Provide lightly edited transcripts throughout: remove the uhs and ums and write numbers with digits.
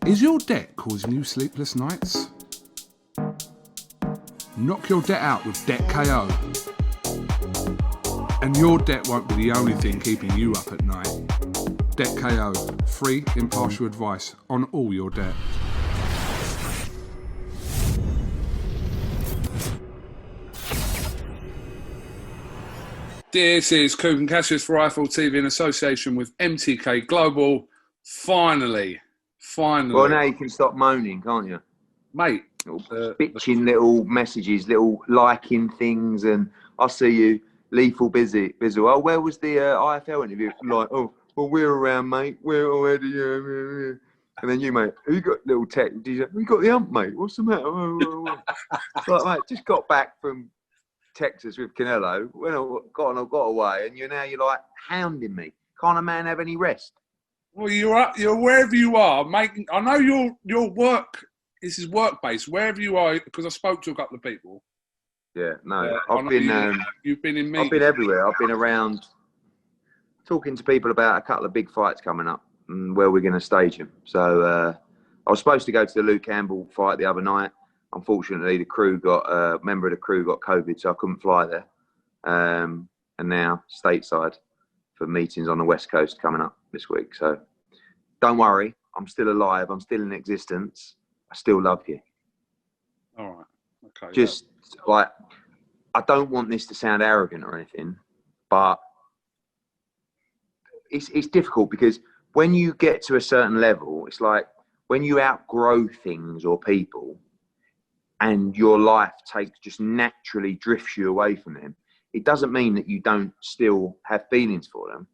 Is your debt causing you sleepless nights? Knock your debt out with Debt KO. And your debt won't be the only thing keeping you up at night. Debt KO. Free, impartial advice on all your debt. This is KUGAN CASSIUS for iFall TV in association with MTK Global. Finally. Well, now you can stop moaning, can't you? Mate. Bitching little messages, little liking things, and I see you, lethal busy. Oh, where was the IFL interview? Like, oh, well, we're around, mate. We're already. And then you, mate, you got little tech. We got the ump, mate. What's the matter? Like, mate, just got back from Texas with CANELO. When I got away, and you're like hounding me. Can't a man have any rest? Well, you're wherever you are making. I know your work. This is work based. Wherever you are, because I spoke to a couple of people. Yeah, no, I've been. You've been in meetings. I've been everywhere. I've been around, talking to people about a couple of big fights coming up and where we're going to stage them. So I was supposed to go to the Luke Campbell fight the other night. Unfortunately, a member of the crew got COVID, so I couldn't fly there. And now stateside for meetings on the West Coast coming up this week. So don't worry, I'm still alive. I'm still in existence. I still love you. All right. Okay. Just like, I don't want this to sound arrogant or anything, but it's difficult because when you get to a certain level, it's like when you outgrow things or people and your life just naturally drifts you away from them. It doesn't mean that you don't still have feelings for them.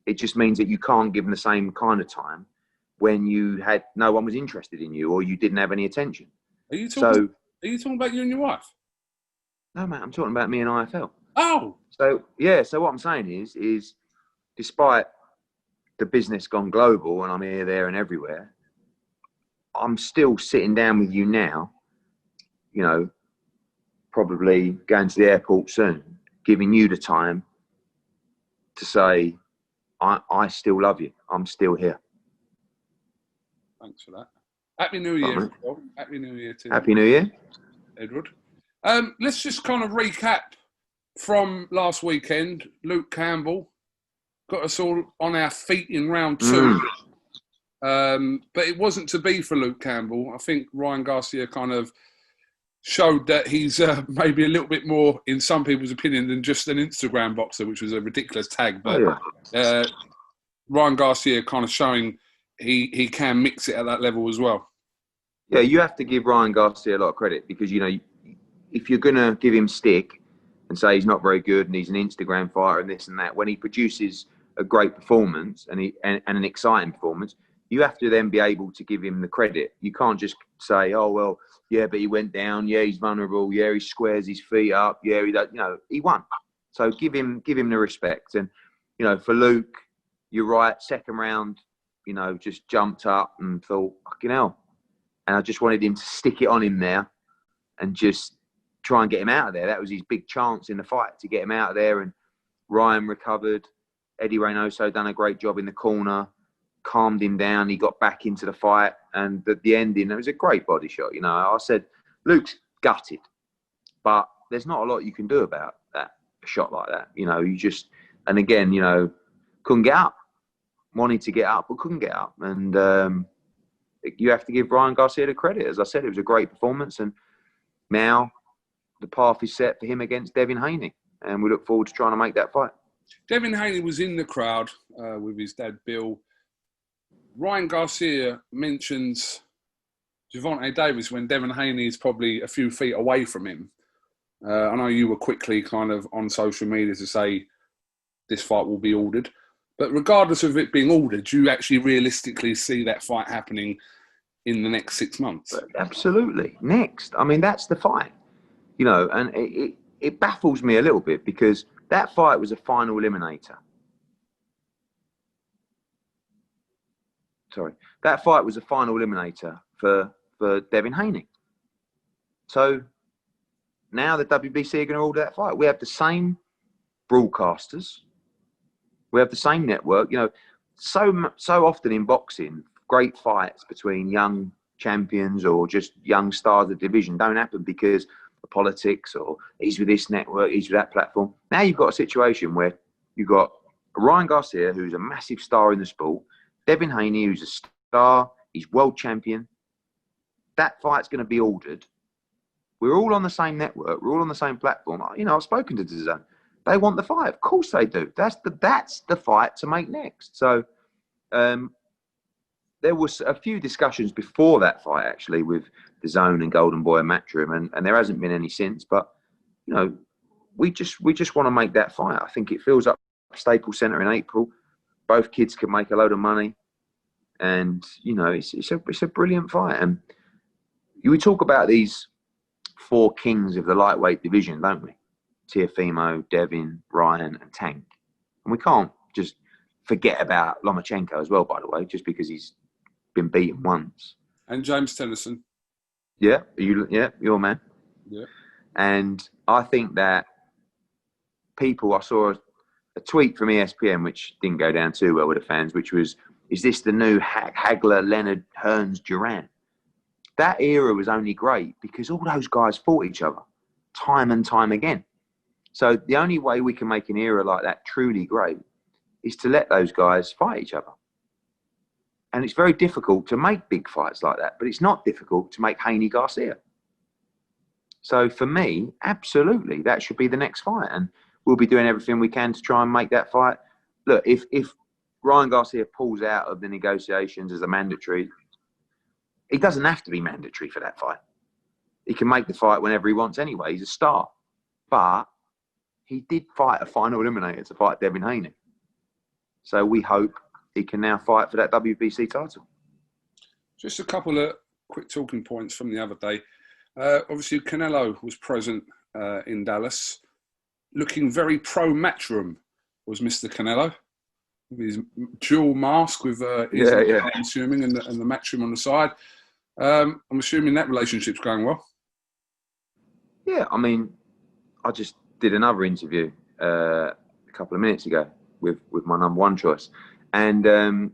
It just means that you can't give them the same kind of time when no one was interested in you or you didn't have any attention. Are you talking about you and your wife? No, mate, I'm talking about me and IFL. Oh. So, yeah, so what I'm saying is despite the business gone global and I'm here, there and everywhere, I'm still sitting down with you now, probably going to the airport soon, giving you the time to say, I still love you. I'm still here. Thanks for that. Happy New Year. Happy New Year to you. Happy New Year, Edward. Let's just kind of recap from last weekend. Luke Campbell got us all on our feet in round 2. But it wasn't to be for Luke Campbell. I think Ryan Garcia kind of showed that he's maybe a little bit more, in some people's opinion, than just an Instagram boxer, which was a ridiculous tag. But Ryan Garcia kind of showing he can mix it at that level as well. Yeah, you have to give Ryan Garcia a lot of credit because, if you're going to give him stick and say he's not very good and he's an Instagram fighter and this and that, when he produces a great performance and an exciting performance, you have to then be able to give him the credit. You can't just say, oh, well, yeah, but he went down. Yeah, he's vulnerable. Yeah, he squares his feet up. Yeah, he won. So give him the respect. And, for Luke, you're right, second round, just jumped up and thought, fucking hell. And I just wanted him to stick it on him there and just try and get him out of there. That was his big chance in the fight, to get him out of there. And Ryan recovered. Eddie Reynoso done a great job in the corner, calmed him down. He got back into the fight. And at the ending, it was a great body shot. I said, Luke's gutted, but there's not a lot you can do about that, a shot like that. You just, and again, couldn't get up. Wanted to get up, but couldn't get up. And you have to give Ryan Garcia the credit. As I said, it was a great performance. And now the path is set for him against Devin Haney. And we look forward to trying to make that fight. Devin Haney was in the crowd with his dad, Bill. Ryan Garcia mentions Gervonta Davis when Devin Haney is probably a few feet away from him. I know you were quickly kind of on social media to say this fight will be ordered. But regardless of it being ordered, do you actually realistically see that fight happening in the next 6 months? Absolutely. Next. I mean, that's the fight. And it baffles me a little bit because that fight was a final eliminator. That fight was a final eliminator for Devin Haney. So now the WBC are going to order that fight. We have the same broadcasters. We have the same network. So often in boxing, great fights between young champions or just young stars of the division don't happen because of politics or he's with this network, he's with that platform. Now you've got a situation where you've got Ryan Garcia, who's a massive star in the sport, Devin Haney, who's a star, he's world champion. That fight's going to be ordered. We're all on the same network. We're all on the same platform. You know, I've spoken to DAZN. They want the fight. Of course they do. That's the fight to make next. So there was a few discussions before that fight, actually, with DAZN and Golden Boy and Matchroom, and there hasn't been any since. But, you know, we just want to make that fight. I think it fills up Staples Center in April. Both kids can make a load of money. And, you know, it's a brilliant fight. And we talk about these four kings of the lightweight division, don't we? Teofimo, Devin, Ryan, and Tank. And we can't just forget about Lomachenko as well, by the way, just because he's been beaten once. And James Tennyson. Yeah, your man. Yeah. And I think that people, I saw a tweet from ESPN, which didn't go down too well with the fans, which was, is this the new Hagler, Leonard, Hearns, Duran? That era was only great because all those guys fought each other time and time again. So the only way we can make an era like that truly great is to let those guys fight each other. And it's very difficult to make big fights like that, but it's not difficult to make Haney Garcia. So for me, absolutely, that should be the next fight. And we'll be doing everything we can to try and make that fight. Look, if Ryan Garcia pulls out of the negotiations as a mandatory, he doesn't have to be mandatory for that fight. He can make the fight whenever he wants anyway. He's a star. But he did fight a final eliminator to fight Devin Haney. So we hope he can now fight for that WBC title. Just a couple of quick talking points from the other day. Obviously, Canelo was present in Dallas. Looking very pro-Matchroom was Mr. Canelo. His dual mask with I'm assuming, and the Matchroom on the side. I'm assuming that relationship's going well. Yeah, I mean, I just did another interview a couple of minutes ago with my number one choice, and who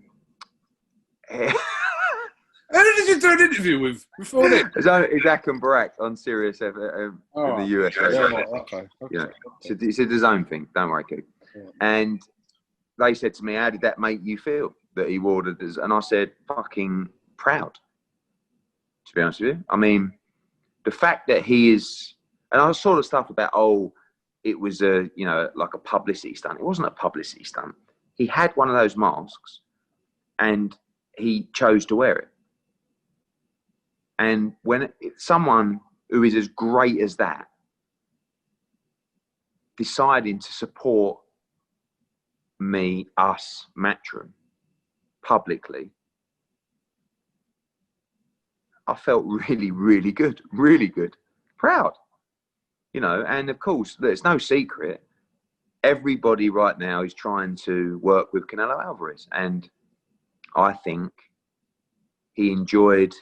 did you do an interview with before this? It's Akam Barak on Sirius in the US. Okay. You know, it's a DAZN thing. Don't worry, kid. Yeah. And they said to me, "How did that make you feel that he wore it?" And I said, "Fucking proud." To be honest with you, I mean, the fact that he is, and I saw the stuff about, it was like a publicity stunt. It wasn't a publicity stunt. He had one of those masks, and he chose to wear it. And when someone who is as great as that deciding to support us, Matchroom, publicly, I felt really, really good, proud, you know. And of course, there's no secret. Everybody right now is trying to work with Canelo Alvarez, and I think he enjoyed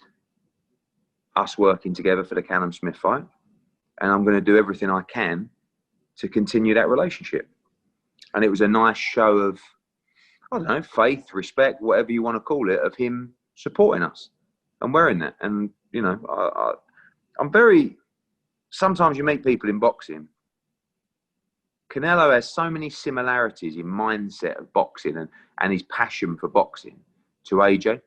us working together for the Callum Smith fight, and I'm going to do everything I can to continue that relationship. And it was a nice show of, I don't know, faith, respect, whatever you want to call it, of him supporting us and wearing that. And, you know, I'm very, sometimes you meet people in boxing. Canelo has so many similarities in mindset of boxing and his passion for boxing to AJ.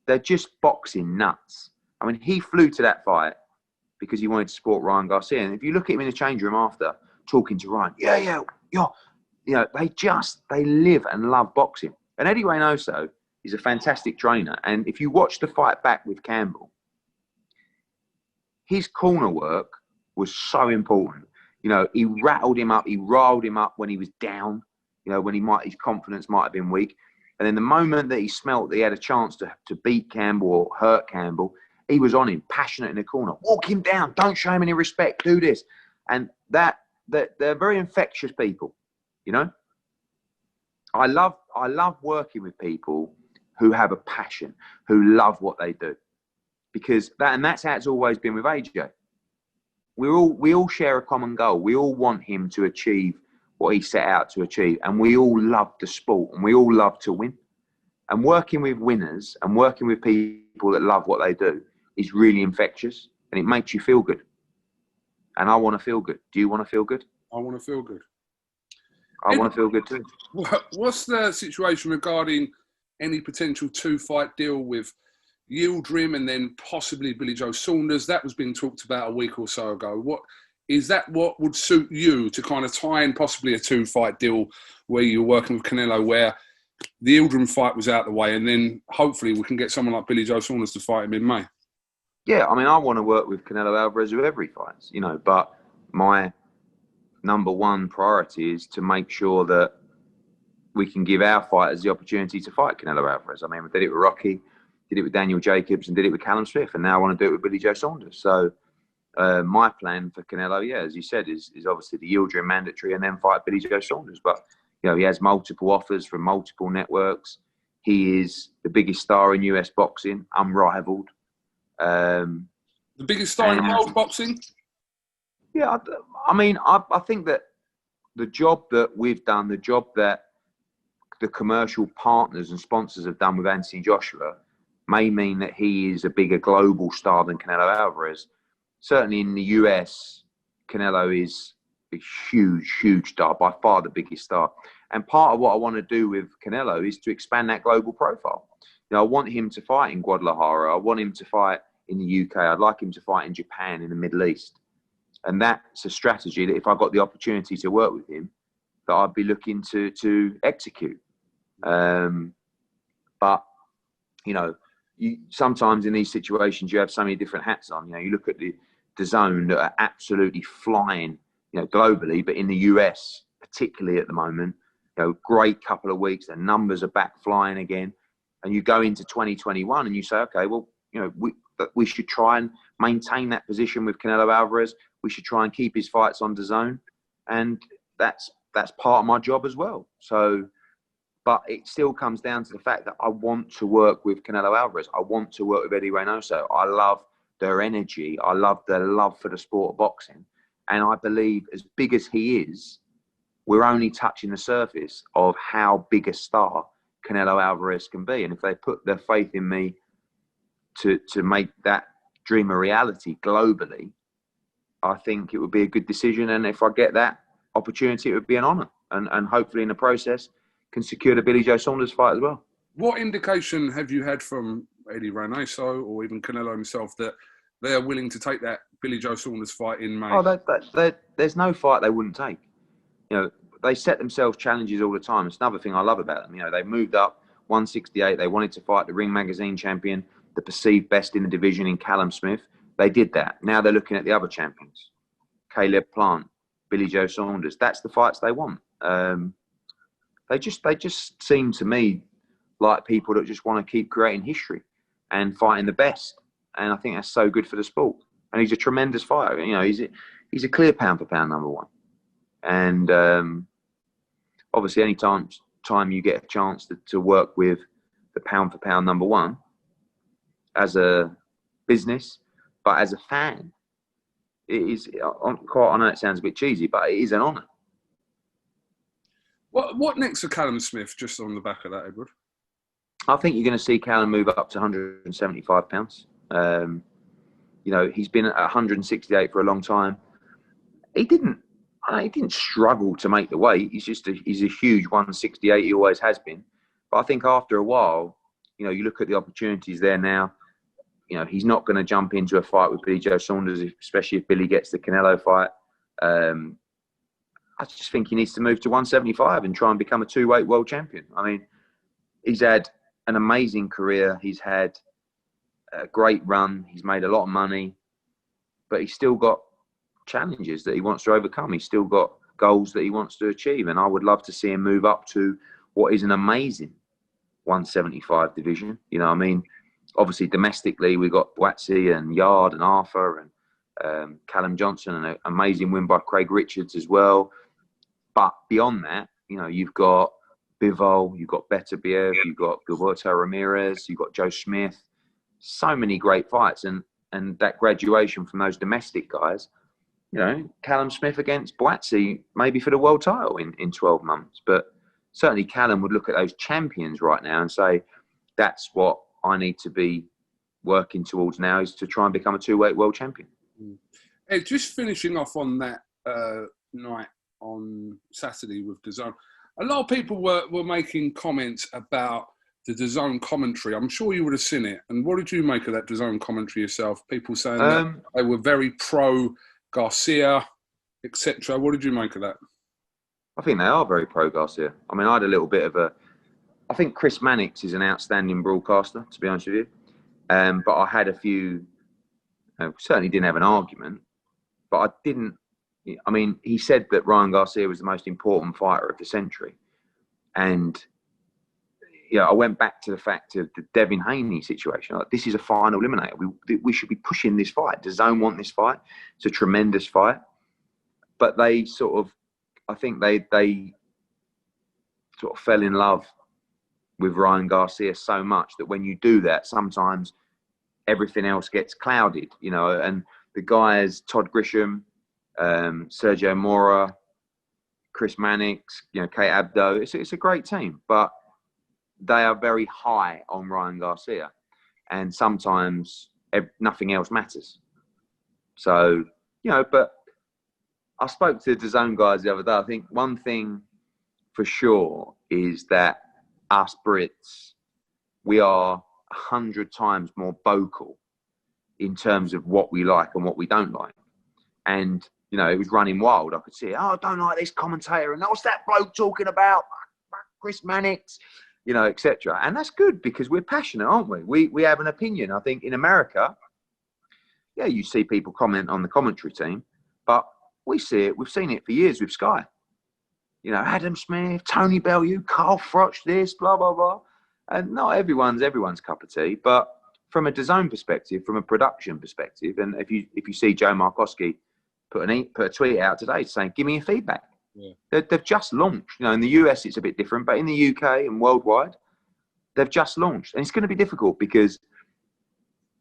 They're just boxing nuts. I mean, he flew to that fight because he wanted to support Ryan Garcia. And if you look at him in the change room after, talking to Ryan, you know, they live and love boxing. And Eddie Reynoso is a fantastic trainer. And if you watch the fight back with Campbell, his corner work was so important. You know, he rattled him up, he riled him up when he was down, you know, when his confidence might have been weak. And then the moment that he smelt that he had a chance to beat Campbell or hurt Campbell, he was on him, passionate in the corner. Walk him down, don't show him any respect, do this. And they're very infectious people, you know. I love working with people who have a passion, who love what they do, because that's how it's always been with AJ. We all share a common goal. We all want him to achieve what he set out to achieve, and we all love the sport, and we all love to win. And working with winners and working with people that love what they do is really infectious, and it makes you feel good. And I want to feel good. Do you want to feel good? I want to feel good. I want to feel good too. What's the situation regarding any potential 2-fight deal with Yildirim and then possibly Billy Joe Saunders? That was being talked about a week or so ago. What would suit you to kind of tie in possibly a 2-fight deal where you're working with Canelo, where the Yildirim fight was out the way, and then hopefully we can get someone like Billy Joe Saunders to fight him in May? Yeah, I mean, I want to work with Canelo Alvarez with every fight, but my number one priority is to make sure that we can give our fighters the opportunity to fight Canelo Alvarez. I mean, we did it with Rocky, did it with Daniel Jacobs, and did it with Callum Smith, and now I want to do it with Billy Joe Saunders. So my plan for Canelo, as you said, is obviously the Yildirim mandatory and then fight Billy Joe Saunders. But, he has multiple offers from multiple networks. He is the biggest star in US boxing, unrivaled. The biggest star in world boxing? Yeah, I mean, I think that the job that we've done, the job that the commercial partners and sponsors have done with Anthony Joshua may mean that he is a bigger global star than Canelo Alvarez. Certainly in the US, Canelo is a huge, huge star, by far the biggest star. And part of what I want to do with Canelo is to expand that global profile. I want him to fight in Guadalajara. I want him to fight in the UK. I'd like him to fight in Japan, in the Middle East. And that's a strategy that if I got the opportunity to work with him, that I'd be looking to execute. But, sometimes in these situations, you have so many different hats on. You look at the zone that are absolutely flying, globally, but in the US, particularly at the moment, great couple of weeks, the numbers are back flying again. And you go into 2021 and you say, okay, well, we should try and maintain that position with Canelo Alvarez. We should try and keep his fights on DAZN. And that's part of my job as well. So, but it still comes down to the fact that I want to work with Canelo Alvarez. I want to work with Eddie Reynoso. I love their energy. I love their love for the sport of boxing. And I believe, as big as he is, we're only touching the surface of how big a star Canelo Alvarez can be. And if they put their faith in me to make that dream a reality globally, I think it would be a good decision. And if I get that opportunity, it would be an honour. And hopefully in the process can secure the Billy Joe Saunders fight as well. What indication have you had from Eddie Reynoso or even Canelo himself that they are willing to take that Billy Joe Saunders fight in May? There's no fight they wouldn't take. They set themselves challenges all the time. It's another thing I love about them. They moved up 168. They wanted to fight the Ring Magazine champion, the perceived best in the division in Callum Smith. They did that. Now they're looking at the other champions. Caleb Plant, Billy Joe Saunders. That's the fights they want. They just seem to me like people that just want to keep creating history and fighting the best. And I think that's so good for the sport. And he's a tremendous fighter. He's a clear pound for pound number one. And obviously, any time you get a chance to work with the pound for pound number one as a business, but as a fan, it is I know it sounds a bit cheesy, but it is an honour. What next for Callum Smith, just on the back of that, Edward? I think you're going to see Callum move up to 175 pounds. He's been at 168 for a long time. He didn't struggle to make the weight. He's a huge 168. He always has been. But I think after a while, you look at the opportunities there now. He's not going to jump into a fight with Billy Joe Saunders, especially if Billy gets the Canelo fight. I just think he needs to move to 175 and try and become a two-weight world champion. I mean, he's had an amazing career. He's had a great run. He's made a lot of money, but he's still got challenges that he wants to overcome. He's still got goals that he wants to achieve. And I would love to see him move up to what is an amazing 175 division. Obviously domestically, we've got WHYTE and Yard and Arthur and Callum Johnson, and an amazing win by Craig Richards as well. But beyond that, you've got Bivol, you've got Beterbiev, you've got Gilberto Ramirez, you've got Joe Smith. So many great fights. And that graduation from those domestic guys, Callum Smith against WHYTE, maybe for the world title in 12 months. But certainly Callum would look at those champions right now and say, that's what I need to be working towards now, is to try and become a 2-weight world champion. Hey, just finishing off on that night on Saturday with DAZN, a lot of people were making comments about the DAZN commentary. I'm sure you would have seen it. And what did you make of that DAZN commentary yourself? People saying that they were very pro Garcia, etc. What did you make of that? I think they are very pro Garcia. I mean, I had a little bit of I think Chris Mannix is an outstanding broadcaster, to be honest with you. But I had a few, certainly didn't have an argument, but I didn't. I mean, he said that Ryan Garcia was the most important fighter of the century. And, I went back to the fact of the Devin Haney situation. Like, this is a final eliminator. We should be pushing this fight. DAZN want this fight. It's a tremendous fight. But they sort of, I think they sort of fell in love with Ryan Garcia so much that when you do that, sometimes everything else gets clouded, and the guys, Todd Grisham, Sergio Mora, Chris Mannix, Kate Abdo, it's a great team, but they are very high on Ryan Garcia, and sometimes nothing else matters. So, but I spoke to the DAZN guys the other day. I think one thing for sure is that us Brits, we are 100 times more vocal in terms of what we like and what we don't like. And, it was running wild. I could see, I don't like this commentator. And what's that bloke talking about? Chris Mannix, etc. And that's good because we're passionate, aren't we? We have an opinion. I think in America, you see people comment on the commentary team, but we see it. We've seen it for years with Sky. Adam Smith, Tony Bellew, Carl Froch, this, blah, blah, blah. And not everyone's cup of tea. But from a DAZN perspective, from a production perspective, and if you see Joe Markowski put a tweet out today saying, give me your feedback. Yeah. They've just launched. In the US, it's a bit different. But in the UK and worldwide, they've just launched. And it's going to be difficult because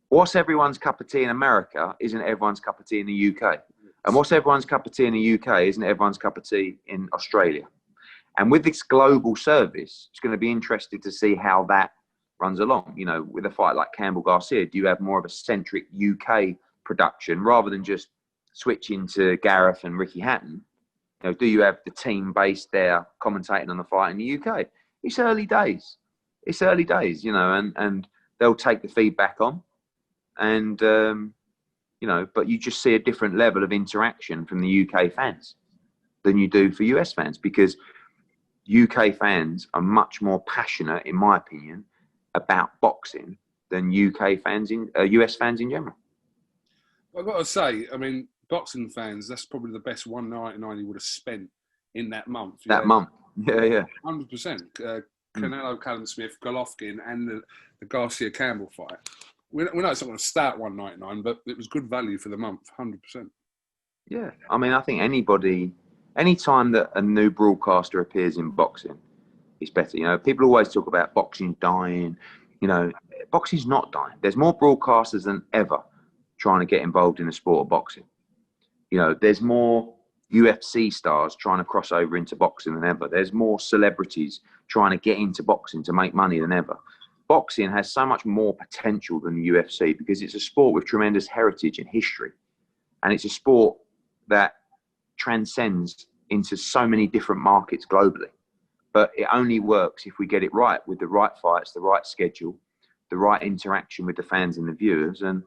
what's everyone's cup of tea in America isn't everyone's cup of tea in the UK. And what's everyone's cup of tea in the UK isn't everyone's cup of tea in Australia. And with this global service, it's going to be interesting to see how that runs along. With a fight like Campbell Garcia, do you have more of a centric UK production rather than just switching to Gareth and Ricky Hatton? Do you have the team based there commentating on the fight in the UK? It's early days. And they'll take the feedback on. And, but you just see a different level of interaction from the UK fans than you do for US fans, because UK fans are much more passionate, in my opinion, about boxing than US fans in general. I've got to say, I mean, boxing fans, that's probably the best $1.99 you would have spent in that month. Month. Yeah. 100%. Canelo, Callum Smith, Golovkin, and the Garcia Campbell fight. We know it's not going to start $1.99, but it was good value for the month, 100%. Yeah. I mean, I think any time that a new broadcaster appears in boxing, it's better. People always talk about boxing dying. Boxing's not dying. There's more broadcasters than ever trying to get involved in the sport of boxing. There's more UFC stars trying to cross over into boxing than ever. There's more celebrities trying to get into boxing to make money than ever. Boxing has so much more potential than the UFC because it's a sport with tremendous heritage and history. And it's a sport that transcends into so many different markets globally. But it only works if we get it right, with the right fights, the right schedule, the right interaction with the fans and the viewers. And,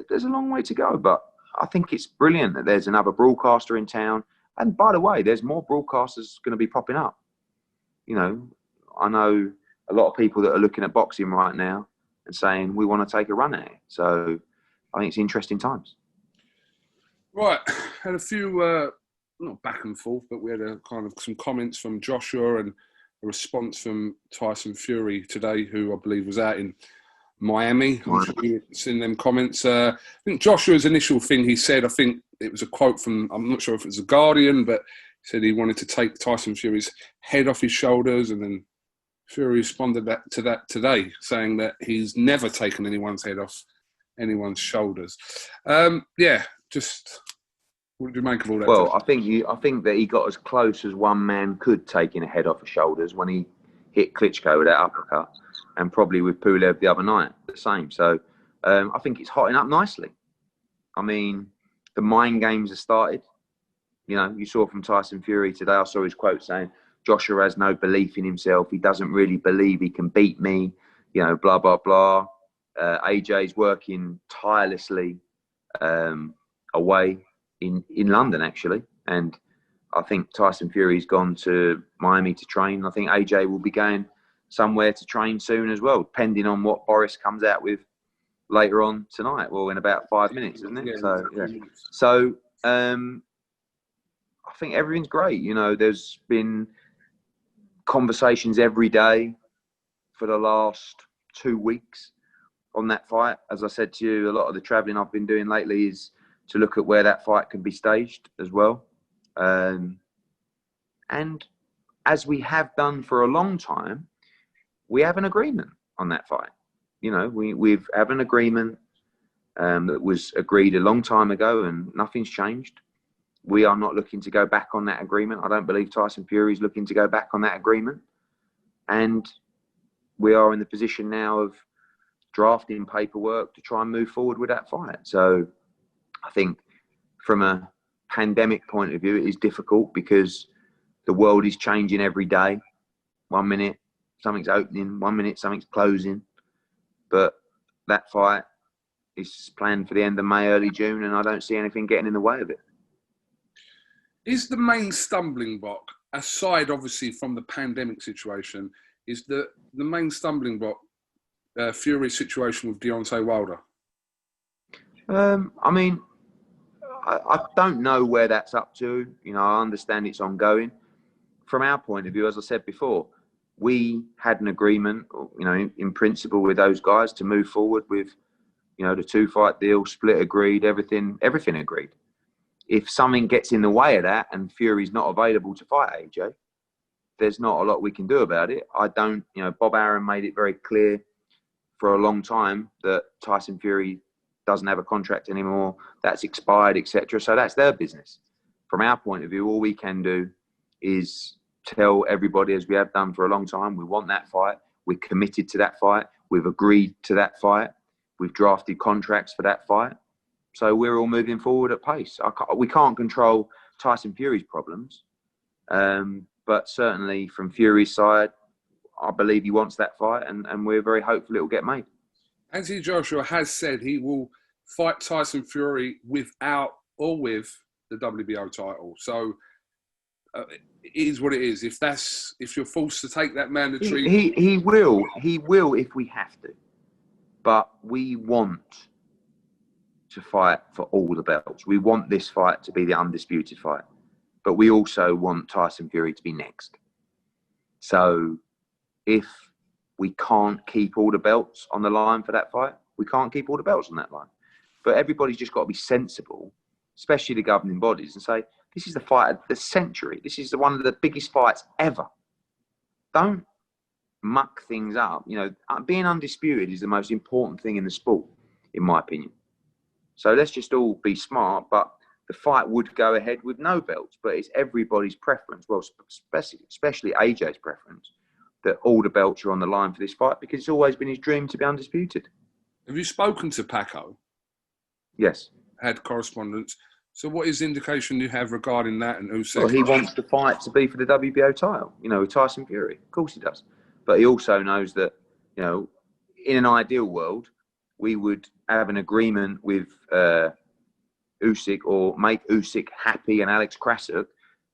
there's a long way to go. But I think it's brilliant that there's another broadcaster in town. And by the way, there's more broadcasters going to be popping up. I know a lot of people that are looking at boxing right now and saying, we want to take a run at it. So I think it's interesting times. Right. Had a few, not back and forth, but we had some comments from Joshua and a response from Tyson Fury today, who I believe was out in Miami. I'm sure you've seen them comments. I think Joshua's initial thing he said, I think it was a quote from, I'm not sure if it was The Guardian, but he said he wanted to take Tyson Fury's head off his shoulders, and then Fury responded to that today, saying that he's never taken anyone's head off anyone's shoulders. Just what do you make of all that? Well, I think that he got as close as one man could taking a head off his shoulders when he hit Klitschko with that uppercut, and probably with Pulev the other night, the same. So I think it's hotting up nicely. I mean, the mind games have started. You know, you saw from Tyson Fury today, I saw his quote saying, Joshua has no belief in himself. He doesn't really believe he can beat me, you know, blah, blah, blah. AJ's working tirelessly away in London, actually. And I think Tyson Fury's gone to Miami to train. I think AJ will be going somewhere to train soon as well, depending on what Boris comes out with later on tonight. Well, in about 5 minutes, isn't it? So I think everything's great. You know, there's been conversations every day for the last 2 weeks on that fight. As I said to you, a lot of the travelling I've been doing lately is to look at where that fight can be staged as well. And as we have done for a long time, we have an agreement on that fight. You know, we've have an agreement that was agreed a long time ago, and nothing's changed. We are not looking to go back on that agreement. I don't believe Tyson Fury is looking to go back on that agreement. And we are in the position now of drafting paperwork to try and move forward with that fight. So I think from a pandemic point of view, it is difficult because the world is changing every day. 1 minute, something's opening. 1 minute, something's closing. But that fight is planned for the end of May, early June, and I don't see anything getting in the way of it. Is the main stumbling block, aside obviously from the pandemic situation, is the main stumbling block Fury's situation with Deontay Wilder? I mean, I don't know where that's up to. You know, I understand it's ongoing. From our point of view, as I said before, we had an agreement, you know, in principle with those guys to move forward with, you know, the 2-fight deal, split agreed, everything agreed. If something gets in the way of that and Fury's not available to fight AJ, there's not a lot we can do about it. I don't, you know, Bob Arum made it very clear for a long time that Tyson Fury doesn't have a contract anymore, that's expired, etc. So that's their business. From our point of view, all we can do is tell everybody, as we have done for a long time, we want that fight. We're committed to that fight. We've agreed to that fight. We've drafted contracts for that fight. So we're all moving forward at pace. We can't control Tyson Fury's problems. But certainly from Fury's side, I believe he wants that fight, and we're very hopeful it will get made. Anthony Joshua has said he will fight Tyson Fury without or with the WBO title. So it is what it is. If you're forced to take that mandatory... He will if we have to. But we want to fight for all the belts. We want this fight to be the undisputed fight. But we also want Tyson Fury to be next. So if we can't keep all the belts on the line for that fight, we can't keep all the belts on that line. But everybody's just got to be sensible, especially the governing bodies, and say, this is the fight of the century. This is one of the biggest fights ever. Don't muck things up. You know, being undisputed is the most important thing in the sport, in my opinion. So let's just all be smart, but the fight would go ahead with no belts, but it's everybody's preference, well, especially AJ's preference, that all the belts are on the line for this fight because it's always been his dream to be undisputed. Have you spoken to Paco? Yes. Had correspondence. So what is the indication you have regarding that and Usyk? Well, he wants the fight to be for the WBO title, you know, with Tyson Fury. Of course he does. But he also knows that, you know, in an ideal world, we would have an agreement with Usyk or make Usyk happy and Alex Krasuk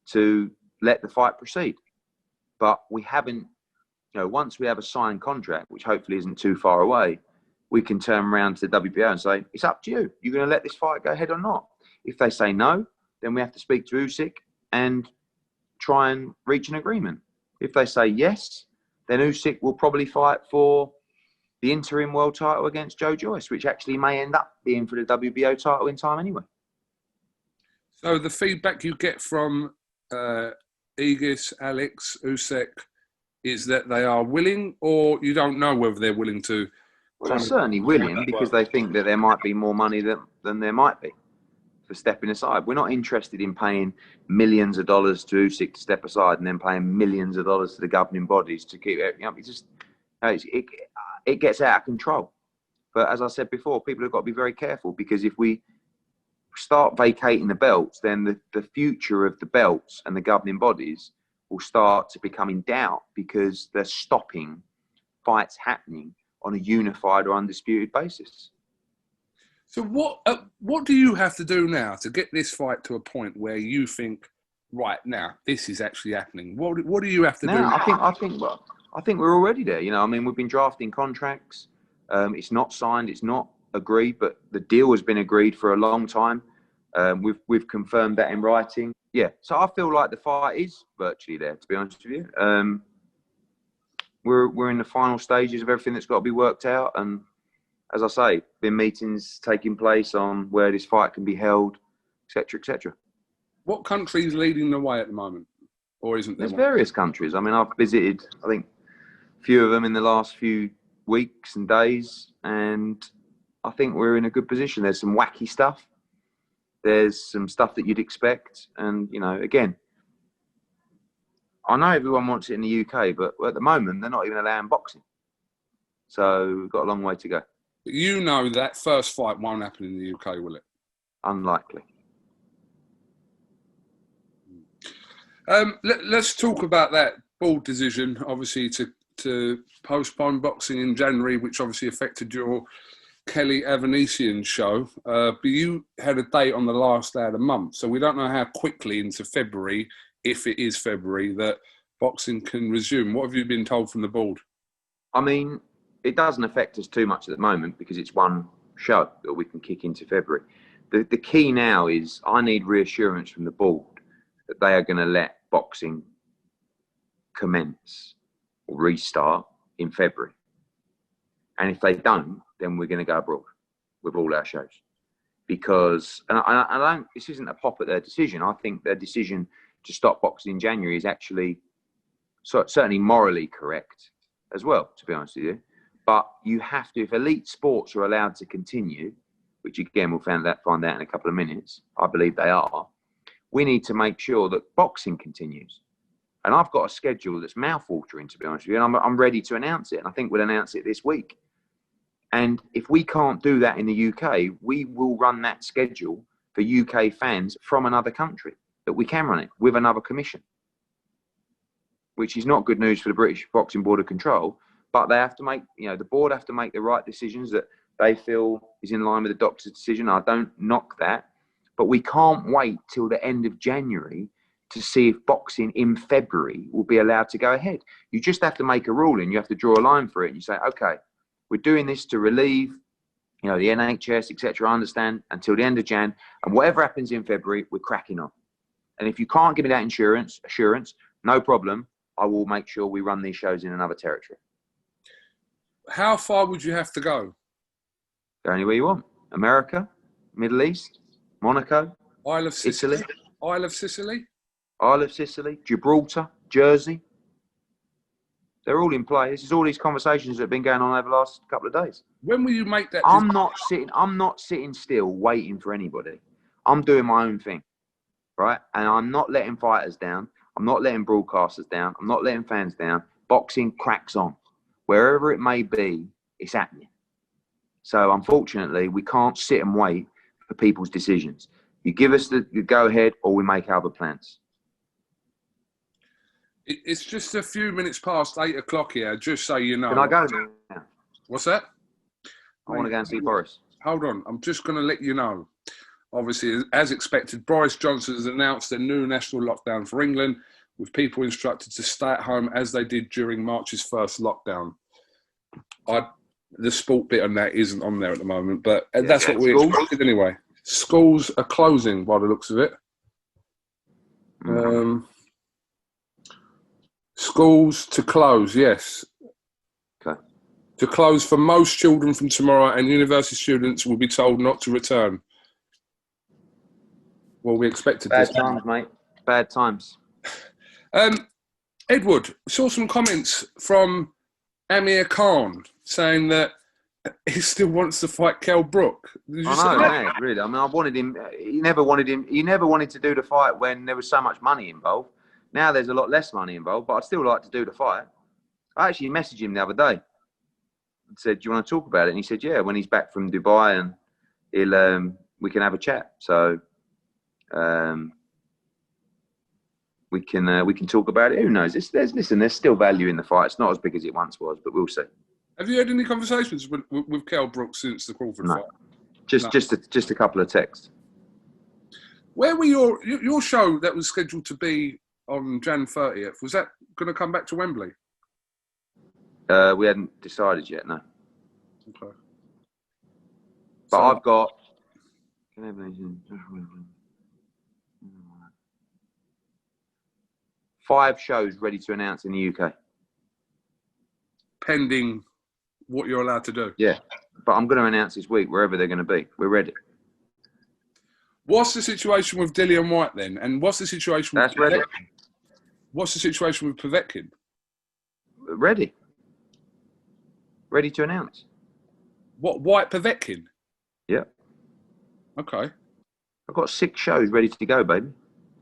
to let the fight proceed. But we haven't, you know, once we have a signed contract, which hopefully isn't too far away, we can turn around to the WBO and say, it's up to you. You're going to let this fight go ahead or not? If they say no, then we have to speak to Usyk and try and reach an agreement. If they say yes, then Usyk will probably fight for the interim world title against Joe Joyce, which actually may end up being for the WBO title in time anyway. So the feedback you get from Aegis, Alex, Usyk, is that they are willing, or you don't know whether they're willing to? Well, they're certainly willing because they think that there might be more money than there might be. for stepping aside. We're not interested in paying millions of dollars to Usyk to step aside and then paying millions of dollars to the governing bodies to keep it. You know, it gets out of control. But as I said before, people have got to be very careful, because if we start vacating the belts, then the future of the belts and the governing bodies will start to become in doubt, because they're stopping fights happening on a unified or undisputed basis. So what do you have to do now to get this fight to a point where you think, right now, this is actually happening? What do you have to do now? I think we're already there. You know, I mean, we've been drafting contracts. It's not signed, it's not agreed, but the deal has been agreed for a long time. We've confirmed that in writing. Yeah, so I feel like the fight is virtually there, to be honest with you. We're in the final stages of everything that's got to be worked out, and as I say, been meetings taking place on where this fight can be held, etc., etc. What country is leading the way at the moment, or isn't there? There's various countries. I mean, I've visited, I think, a few of them in the last few weeks and days, and I think we're in a good position. There's some wacky stuff. There's some stuff that you'd expect, and you know, again, I know everyone wants it in the UK, but at the moment they're not even allowing boxing, so we've got a long way to go. But you know that first fight won't happen in the UK, will it? Unlikely. Let's talk about that board decision, obviously, to postpone boxing in January, which obviously affected your Kelly Avanesian show. But you had a date on the last day of the month, so we don't know how quickly into February, if it is February, that boxing can resume. What have you been told from the board? I mean, it doesn't affect us too much at the moment, because it's one show that we can kick into February. The key now is I need reassurance from the board that they are going to let boxing commence or restart in February. And if they don't, then we're going to go abroad with all our shows. Because, and I don't, this isn't a pop at their decision. I think their decision to stop boxing in January is actually certainly morally correct as well, to be honest with you. But you have to, if elite sports are allowed to continue, which again we'll find out in a couple of minutes, I believe they are, we need to make sure that boxing continues. And I've got a schedule that's mouth-watering, to be honest with you, and I'm ready to announce it. And I think we'll announce it this week. And if we can't do that in the UK, we will run that schedule for UK fans from another country, that we can run it with another commission, which is not good news for the British Boxing Board of Control. But they have to make, you know, the board have to make the right decisions that they feel is in line with the doctor's decision. I don't knock that. But we can't wait till the end of January to see if boxing in February will be allowed to go ahead. You just have to make a ruling. You have to draw a line for it. And you say, okay, we're doing this to relieve, you know, the NHS, etc. I understand, until the end of Jan. And whatever happens in February, we're cracking on. And if you can't give me that assurance, no problem. I will make sure we run these shows in another territory. How far would you have to go? Go anywhere you want. America, Middle East, Monaco, Isle of Sicily. Italy. Isle of Sicily? Isle of Sicily, Gibraltar, Jersey. They're all in play. This is all these conversations that have been going on over the last couple of days. When will you make that? I'm not sitting still waiting for anybody. I'm doing my own thing, right? And I'm not letting fighters down. I'm not letting broadcasters down. I'm not letting fans down. Boxing cracks on. Wherever it may be, it's happening. So unfortunately, we can't sit and wait for people's decisions. You give us the go ahead, or we make other plans. It's just a few minutes past 8 o'clock here, just so you know. Can I go now? What's that? I want to go and see Boris. Hold on. I'm just going to let you know. Obviously, as expected, Boris Johnson has announced a new national lockdown for England, with people instructed to stay at home as they did during March's first lockdown. The sport bit on that isn't on there at the moment, but that's what we expected anyway. Schools are closing by the looks of it. Schools to close, yes. Okay. To close for most children from tomorrow, and university students will be told not to return. Well, we expected Bad this. times, mate. Bad times. Edward, saw some comments from Amir Khan saying that he still wants to fight Kell Brook. Did you see I know, that? man, really. I mean, I wanted him. He never wanted him. He never wanted to do the fight when there was so much money involved. Now there's a lot less money involved, but I'd still like to do the fight. I actually messaged him the other day and said, "Do you want to talk about it?" And he said, "Yeah, when he's back from Dubai, and we can have a chat." So we can talk about it. Who knows? There's still value in the fight. It's not as big as it once was, but we'll see. Have you had any conversations with Kell Brook since the Crawford fight? Just a couple of texts. Where were your show that was scheduled to be on Jan 30th? Was that going to come back to Wembley? We hadn't decided yet, no. Okay. But So, I've got 5 shows ready to announce in the UK. pending what you're allowed to do. Yeah, but I'm going to announce this week wherever they're going to be. We're ready. What's the situation with Dillian White then? And what's the situation with That's ready. What's the situation with Povetkin? Ready. Ready to announce. What, White Povetkin? Yeah. Okay. I've got 6 shows ready to go, baby.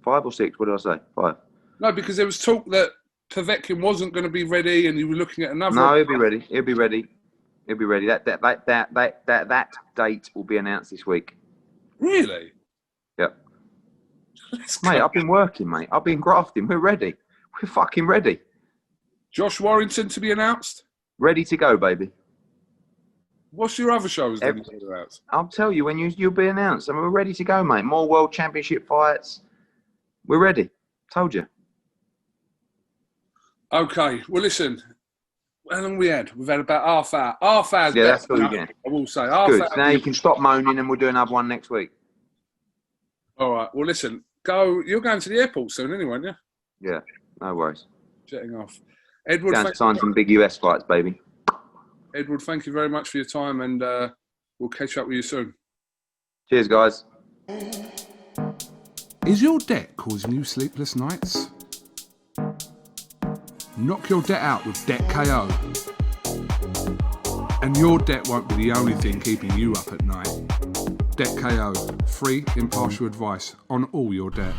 5 or 6, what did I say? 5. No, because there was talk that Povetkin wasn't going to be ready and you were looking at another. No, he'll be ready. He'll be ready. He'll be ready. That date will be announced this week. Really? Yep. Mate, I've been working, mate. I've been grafting. We're ready. We're fucking ready. Josh Warrington to be announced? Ready to go, baby. What's your other shows that you announced? I'll tell you when you'll be announced. I mean, we're ready to go, mate. More World Championship fights. We're ready. Told you. Okay. Well, listen. How long have we had? We've had about half hour. Half hour's Yeah, better that's all than you that, get. I will say. Half Good. hour. Now you can stop moaning and we'll do another one next week. All right. Well, listen. Go. You're going to the airport soon anyway, aren't you? Yeah, no worries. Jetting off. Edward, Going to sign some big US fights, baby. Edward, thank you very much for your time, and we'll catch up with you soon. Cheers, guys. Is your debt causing you sleepless nights? Knock your debt out with Debt KO. And your debt won't be the only thing keeping you up at night. Debt KO. Free, impartial advice on all your debt.